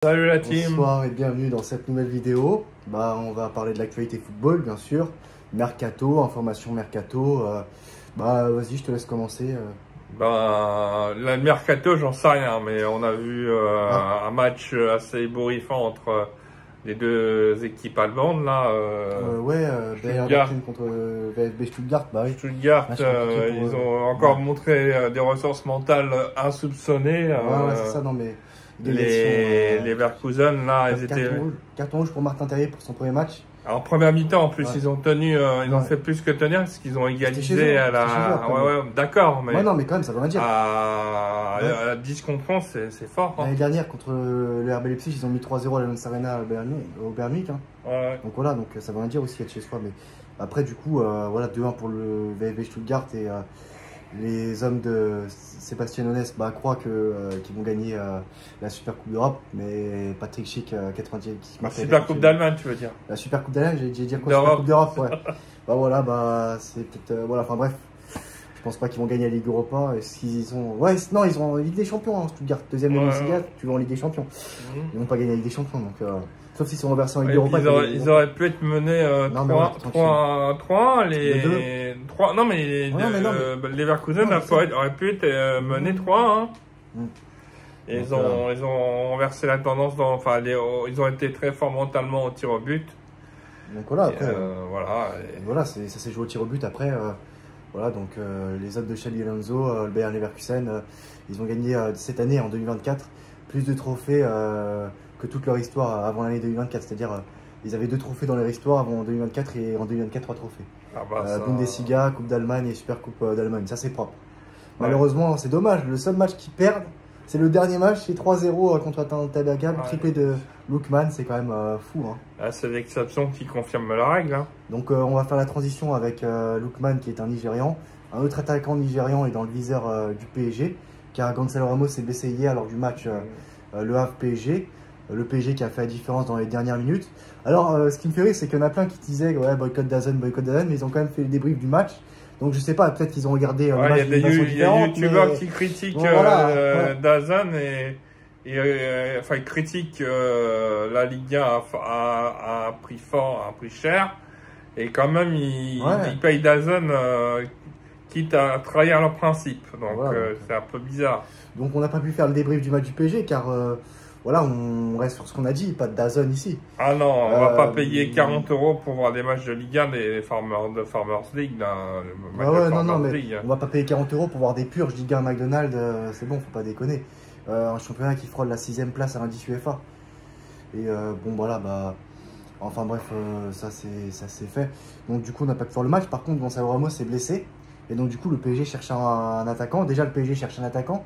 Salut la team. Bonsoir et bienvenue dans cette nouvelle vidéo. On va parler de l'actualité football, bien sûr. Mercato, information mercato. Vas-y, je te laisse commencer. Le mercato, j'en sais rien, mais on a vu un match assez ébouriffant entre les deux équipes allemandes là. Stuttgart contre VfB Stuttgart. Oui. Stuttgart, ils ont encore montré des ressources mentales insoupçonnées. Ouais, c'est ça, non mais. Les Leverkusen, là, ils étaient. Carton rouge pour Martin Terrier pour son premier match. En première mi-temps, en plus, ils ont tenu, ils ont fait plus que tenir parce qu'ils ont égalisé à la. D'accord, mais. Ouais, non, mais quand même, ça veut rien dire. À 10 contre 11, c'est fort. L'année dernière, contre le RB Leipzig, ils ont mis 3-0 à l'Allianz Arena au Bayern Munich. Donc voilà, donc ça veut rien dire aussi être chez soi. Mais après, du coup, 2-1 pour le VfB Stuttgart et. Les hommes de Sébastien Honest croient qu'ils vont gagner la Super Coupe d'Europe, mais Patrick Schick, 90 qui la Super Coupe d'Allemagne, tu veux dire? La Super Coupe d'Allemagne, j'ai dit quoi? Super Coupe d'Europe, ouais. C'est peut-être. Enfin bref, je pense pas qu'ils vont gagner la Ligue Europa. Est-ce qu'ils ont. Ouais, non, ils ont en Ligue des Champions, Stuttgart, deuxième Bundesliga, tu vas en Ligue des Champions. Ils vont pas gagner la Ligue des Champions, donc. Sauf s'ils sont renversés en Ligue Europa. Ils auraient pu être menés 3-1. Les Leverkusen auraient pu être menés 3-1. Et ils ont renversé la tendance. Ils ont été très forts mentalement au tir au but. Donc voilà, après. Voilà, ça s'est joué au tir au but après. Les hommes de Xabi Alonso, le Bayer Leverkusen, ils ont gagné cette année, en 2024, plus de trophées que toute leur histoire avant l'année 2024. C'est-à-dire, ils avaient 2 trophées dans leur histoire avant 2024 et en 2024, 3 trophées. Bundesliga, Coupe d'Allemagne et Super Coupe d'Allemagne. Ça, c'est propre. Ouais. Malheureusement, c'est dommage. Le seul match qu'ils perdent, c'est le dernier match, c'est 3-0 contre Atalanta Bergame, triplé de Lookman. C'est quand même fou. C'est l'exception qui confirme la règle. Donc, on va faire la transition avec Lookman, qui est un Nigérian. Un autre attaquant nigérian est dans le viseur du PSG, car Gonzalo Ramos s'est blessé hier lors du match Le Havre-PSG. Le PSG qui a fait la différence dans les dernières minutes. Alors, ce qui me fait rire, c'est qu'il y en a plein qui disaient boycott DAZN, mais ils ont quand même fait le débrief du match. Donc, je sais pas, peut-être qu'ils ont regardé le match d'une façon différente. Il y a des youtubeurs qui critiquent DAZN ils critiquent la Ligue 1 à un prix fort, à un prix cher. Et quand même, ils payent DAZN quitte à trahir leurs principes. Donc, c'est un peu bizarre. Donc, on n'a pas pu faire le débrief du match du PSG car... on reste sur ce qu'on a dit, pas de DAZN ici. Ah non, on va pas payer 40 € pour voir des matchs de Ligue 1 des Farmers League. On va pas payer 40 € pour voir des purges Ligue 1 McDonald's, c'est bon, faut pas déconner. Un championnat qui frôle la 6ème place à l'indice UEFA. Et ça c'est fait. Donc du coup, on n'a pas pu faire le match. Par contre, Gonzalo Ramos s'est blessé. Et donc du coup, le PSG cherche un attaquant. Déjà, le PSG cherche un attaquant.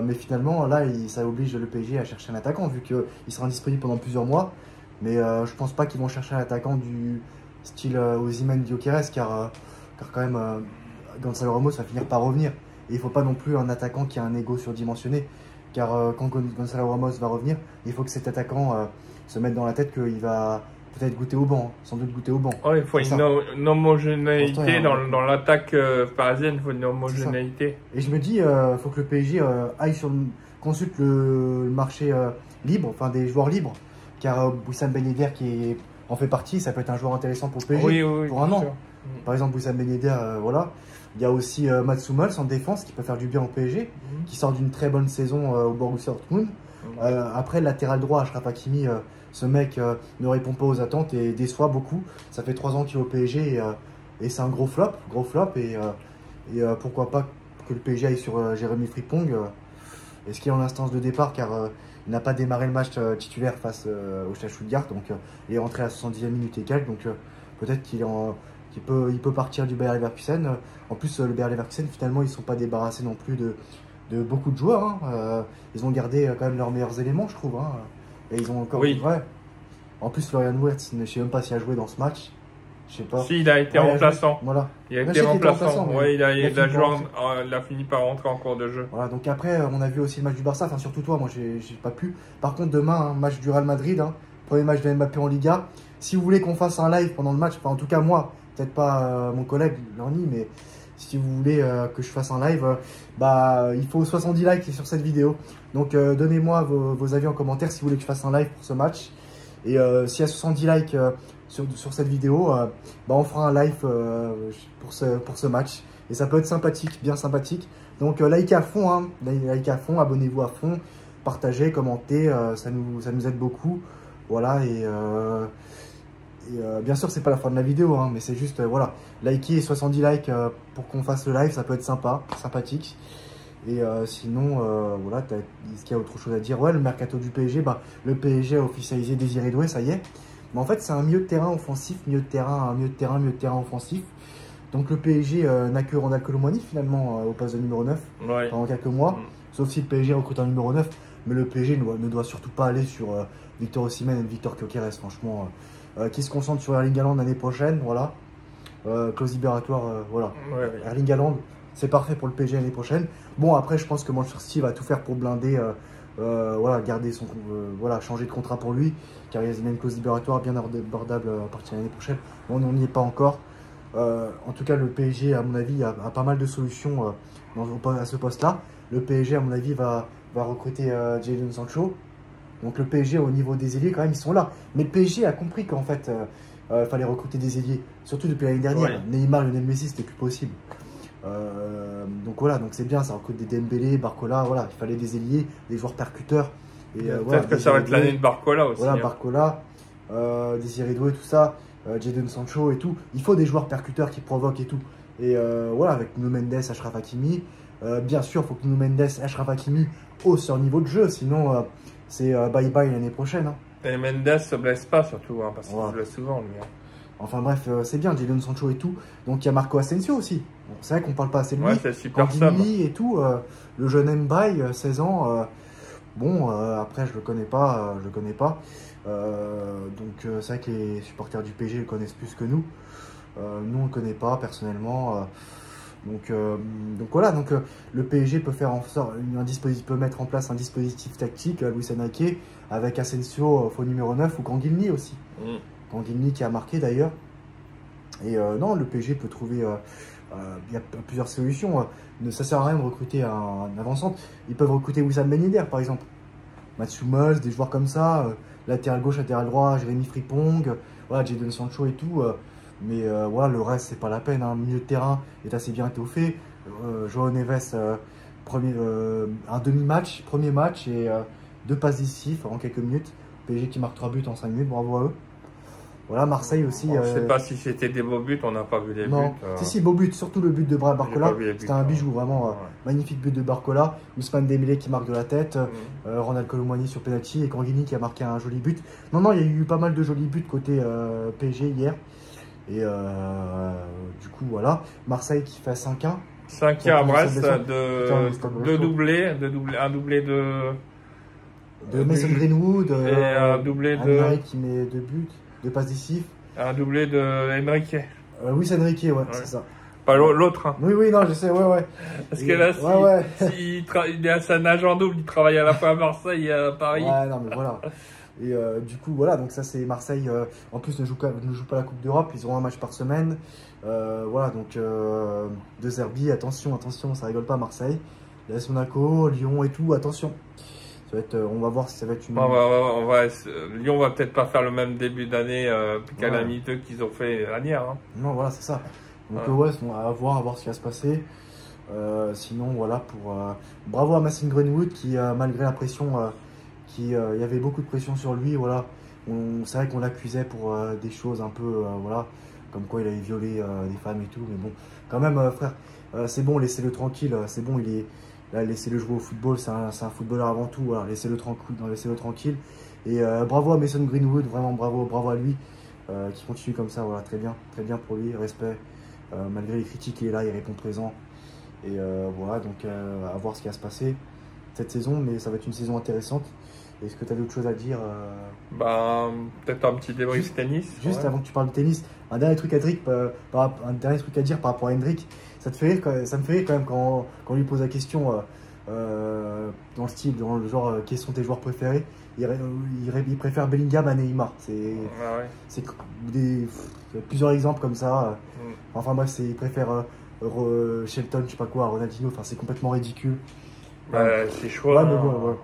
Mais finalement, là, ça oblige le PSG à chercher un attaquant, vu qu'il sera indisponible pendant plusieurs mois. Mais je pense pas qu'ils vont chercher un attaquant du style Osimhen Gyökeres, car quand même, Gonzalo Ramos va finir par revenir. Et il faut pas non plus un attaquant qui a un ego surdimensionné. Car quand Gonzalo Ramos va revenir, il faut que cet attaquant se mette dans la tête qu'il va... peut-être goûter au banc, sans doute goûter au banc. Il faut une homogénéité dans l'attaque parisienne, il faut une homogénéité. Et je me dis, faut que le PSG consulte le marché libre, enfin des joueurs libres, car Wissam Ben Yedder qui en fait partie, ça peut être un joueur intéressant pour le PSG pour un an. Par exemple, Wissam Ben Yedder, voilà. Il y a aussi Mats Hummels en défense qui peut faire du bien au PSG, qui sort d'une très bonne saison au Borussia Dortmund. Après, le latéral droit, Achraf Hakimi, ce mec ne répond pas aux attentes et déçoit beaucoup. Ça fait 3 ans qu'il est au PSG et c'est un gros flop. Et pourquoi pas que le PSG aille sur Jérémy Frimpong. Est-ce qu'il est en instance de départ car il n'a pas démarré le match titulaire face au Stade Stuttgart. Donc il est rentré à la 70e minute et quelques. Donc peut-être qu'il peut partir du Bayer Leverkusen. En plus, le Bayer Leverkusen, finalement, ils ne sont pas débarrassés non plus de beaucoup de joueurs. Ils ont gardé quand même leurs meilleurs éléments, je trouve. Et ils ont encore. En plus, Florian Wirtz, je ne sais même pas s'il a joué dans ce match. Je sais pas. Si, il a été remplaçant. Voilà. Il a été remplaçant. Il a fini par rentrer en cours de jeu. Voilà, donc après, on a vu aussi le match du Barça. Enfin, surtout toi, moi, j'ai pas pu. Par contre, demain, match du Real Madrid. Premier match de Mbappé en Liga. Si vous voulez qu'on fasse un live pendant le match, enfin, en tout cas, moi, peut-être pas mon collègue Lorny, mais si vous voulez que je fasse un live, il faut 70 likes sur cette vidéo. Donc donnez-moi vos avis en commentaire si vous voulez que je fasse un live pour ce match. Et s'il y a 70 likes sur cette vidéo, on fera un live pour ce match. Et ça peut être sympathique, bien sympathique. Donc likez à fond, hein, likez à fond, abonnez-vous à fond, partagez, commentez, ça nous aide beaucoup. Voilà, et bien sûr, c'est pas la fin de la vidéo, hein, mais c'est juste, voilà, likez 70 likes pour qu'on fasse le live, ça peut être sympa, sympathique. Et sinon, voilà, est-ce qu'il y a autre chose à dire? Ouais, le mercato du PSG, le PSG a officialisé Désiré Doué, ça y est. Mais en fait, c'est un milieu de terrain offensif, milieu de terrain offensif. Donc le PSG n'a que Ronald Colomwani finalement au poste de numéro 9 pendant quelques mois. Sauf si le PSG recrute un numéro 9. Mais le PSG ne doit surtout pas aller sur Victor Osimhen et Victor Gyökeres, franchement. Qui se concentre sur Erling Haaland l'année prochaine, voilà. Clause libératoire, voilà. Erling Haaland, c'est parfait pour le PSG l'année prochaine. Bon, après, je pense que Manchester City va tout faire pour blinder, voilà, garder son, voilà, changer de contrat pour lui, car il y a une clause libératoire bien abordable à partir de l'année prochaine. Bon, on n'y est pas encore. En tout cas, le PSG, à mon avis, a pas mal de solutions à ce poste-là. Le PSG, à mon avis, va recruter Jadon Sancho. Donc le PSG, au niveau des ailiers, quand même, ils sont là. Mais le PSG a compris qu'en fait, fallait recruter des ailiers. Surtout depuis l'année dernière. Ouais. Neymar, Lionel Messi, c'était plus possible. Donc voilà, donc c'est bien, ça recrute des Dembélé, Barcola, voilà. Il fallait des ailiers, des joueurs percuteurs. Peut-être que ça va être l'année de Barcola aussi. Voilà, hein. Barcola, Désiré Doué, tout ça. Jadon Sancho et tout. Il faut des joueurs percuteurs qui provoquent et tout. Et voilà, avec Nuno Mendes, Achraf Hakimi. Bien sûr, il faut que Nuno Mendes, Achraf Hakimi haussent leur niveau de jeu. Sinon, c'est bye-bye l'année prochaine. Hein. Et Mendes se blesse pas surtout, hein, parce qu'il se blesse souvent, lui. Hein. Enfin bref, c'est bien, Jadon Sancho et tout. Donc il y a Marco Asensio aussi. Bon, c'est vrai qu'on parle pas assez de lui. Ouais, c'est super simple. Et tout. Le jeune Mbaye, 16 ans. Bon, après, je le connais pas. Donc c'est vrai que les supporters du PSG le connaissent plus que nous. Nous on le connaît pas personnellement. Donc voilà, donc le PSG peut faire en sorte peut mettre en place un dispositif tactique à Luis Enrique avec Asensio faux numéro 9 ou Kangilny aussi. Kangilny qui a marqué d'ailleurs. Et non, le PSG peut trouver il y a plusieurs solutions. Ça sert à rien de recruter un avant-centre. Ils peuvent recruter Wissam Ben Yedder par exemple. Mats Hummels, des joueurs comme ça, latéral gauche, latéral droit, Jérémy Frimpong, voilà, Jadon Sancho et tout. Mais voilà, le reste, c'est pas la peine. Hein. Le milieu de terrain est assez bien étoffé. João Neves, un demi-match, premier match et 2 passes décisives en quelques minutes. PSG qui marque 3 buts en 5 minutes, bravo à eux. Voilà, Marseille aussi. Je ne sais pas si c'était des beaux buts, on n'a pas vu les buts. Si, beau but, surtout le but de Barcola. C'était un bijou, vraiment. Magnifique but de Barcola. Ousmane Dembélé qui marque de la tête. Ronald Colomwani sur penalty et Kangilny qui a marqué un joli but. Non, il y a eu pas mal de jolis buts côté PSG hier. Et du coup, voilà. Marseille qui fait 5-1. 5-1 à Brest, un doublé de Mason Greenwood. Et un doublé de... qui met 2 buts. 2 passes décisives. Un doublé de Enrique. Oui, c'est Enrique, ouais. C'est ça. Pas l'autre. Hein. Oui, non, je sais, ouais. Parce que là, il est à sa nage en double, il travaille à la fois à Marseille et à Paris. Ouais, non, mais voilà. Et du coup, voilà, donc ça, c'est Marseille. En plus, ne joue pas la Coupe d'Europe, ils auront un match par semaine. Voilà, donc de Serbie, attention, ça rigole pas, Marseille. l'AS Monaco, Lyon et tout, attention. Ça va être, on va voir si ça va être une... Lyon va peut-être pas faire le même début d'année calamiteux qu'ils ont fait l'année dernière. Hein. Non, voilà, c'est ça. Donc on va voir ce qui va se passer. Sinon, voilà, bravo à Mason Greenwood qui, malgré la pression, il y avait beaucoup de pression sur lui. Voilà, c'est vrai qu'on l'accusait pour des choses un peu, voilà, comme quoi il avait violé des femmes et tout. Mais bon, quand même, frère, c'est bon, laissez-le tranquille. C'est bon, là, laissez-le jouer au football. C'est un footballeur avant tout. Voilà, laissez-le tranquille. Et bravo à Mason Greenwood, vraiment bravo à lui, qui continue comme ça. Voilà, très bien pour lui, respect. Malgré les critiques, il est là, il répond présent. Et voilà, donc à voir ce qui va se passer cette saison, mais ça va être une saison intéressante. Est-ce que tu as d'autres choses à dire peut-être un petit débrief tennis. Juste avant que tu parles de tennis, un dernier truc à dire par rapport à Hendrik. Ça me fait rire quand même quand on lui pose la question dans le genre quels sont tes joueurs préférés. Il préfère Bellingham à Neymar. Il y a plusieurs exemples comme ça. Enfin bref, il préfère Shelton, je sais pas quoi, Ronaldinho, enfin c'est complètement ridicule. C'est chaud. Ouais, mais bon, ouais.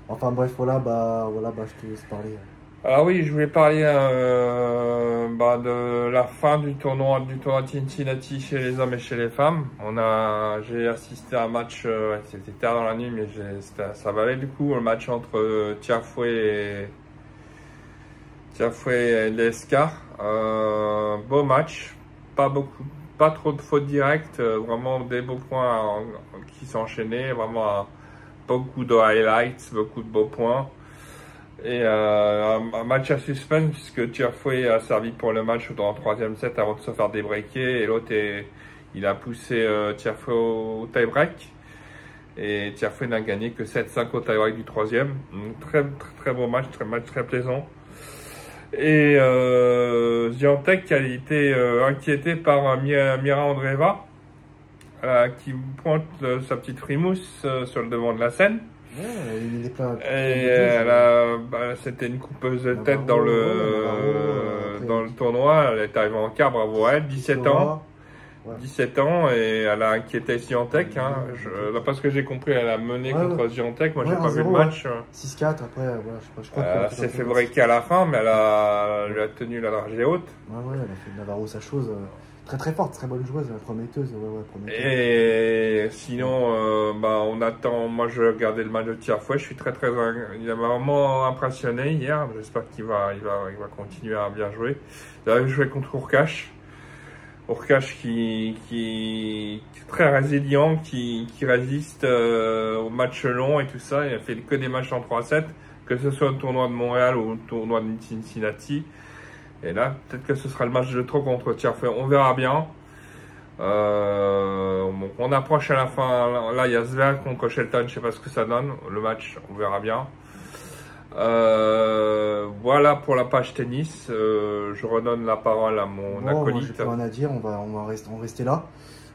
Enfin bref, voilà, je te laisse parler. Alors oui, je voulais parler de la fin du tournoi Cincinnati chez les hommes et chez les femmes. J'ai assisté à un match, c'était tard dans la nuit, mais ça valait du coup, le match entre Tiafoe et Leska. Beau match, pas trop de fautes directes, vraiment des beaux points qui s'enchaînaient, vraiment beaucoup de highlights, beaucoup de beaux points. Et un match à suspense puisque Tiafoe a servi pour le match dans le troisième set avant de se faire débreaker et l'autre il a poussé Tiafoe au tie-break et Tiafoe n'a gagné que 7-5 au tie-break du troisième. Très beau match, très plaisant. Et Swiatek a été inquiété par Mira Andreeva qui pointe sa petite frimousse sur le devant de la scène. C'était une coupeuse de tête dans le tournoi. Elle est arrivée en quart, bravo à elle, 17 ans. Ouais. 17 ans et elle a inquiété Swiatek. D'après ce que j'ai compris, elle a mené contre Swiatek. Moi, j'ai pas vu le match. 6-4 après, je crois elle s'est fait breaker à la fin, mais elle a tenu la dragée haute. Elle a fait de Navarro sa chose. Très forte, très bonne joueuse, prometteuse. Et sinon, on attend. Moi, je regardais le match de Tiafoe. Je suis il m'a vraiment impressionné hier. J'espère qu'il va continuer à bien jouer. Il a joué contre Hurkacz. Hurkacz qui est très résilient, qui résiste au match long et tout ça. Il a fait que des matchs en 3-7, que ce soit le tournoi de Montréal ou le tournoi de Cincinnati. Et là, peut-être que ce sera le match de trop contre Tiafoe. On verra bien. On approche à la fin. Là, il y a Zverev contre Shelton. Je sais pas ce que ça donne. Le match, on verra bien. Voilà pour la page tennis. Je redonne la parole à mon acolyte. J'ai plus rien à dire. On va rester là.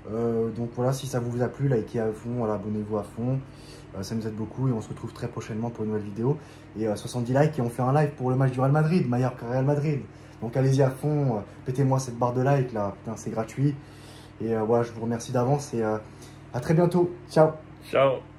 Donc voilà, si ça vous a plu, likez à fond, voilà, abonnez-vous à fond. Ça nous aide beaucoup et on se retrouve très prochainement pour une nouvelle vidéo. Et 70 likes et on fait un live pour le match du Real Madrid, Mallorca-Real Madrid. Donc allez-y à fond, pétez-moi cette barre de like là, putain c'est gratuit. Et voilà, je vous remercie d'avance et à très bientôt. Ciao. Ciao.